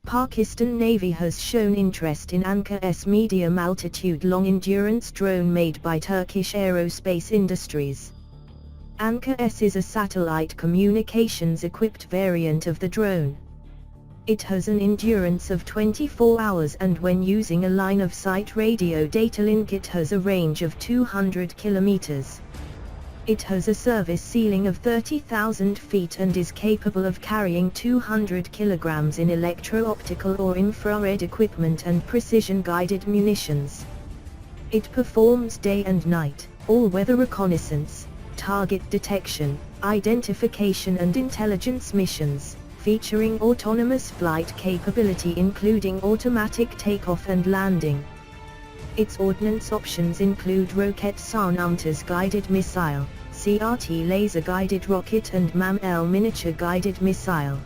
Pakistan Navy has shown interest in Anka-S Medium-Altitude Long-Endurance Drone made by Turkish Aerospace Industries. Anka-S is a satellite communications-equipped variant of the drone. It has an endurance of 24 hours and when using a line-of-sight radio data link it has a range of 200 kilometers. It has a service ceiling of 30,000 feet and is capable of carrying 200 kilograms in electro-optical or infrared equipment and precision-guided munitions. It performs day and night, all-weather reconnaissance, target detection, identification and intelligence missions, featuring autonomous flight capability including automatic takeoff and landing. Its ordnance options include Roketsan UMTAS guided missile, CRT laser guided rocket and MAM-L miniature guided missile.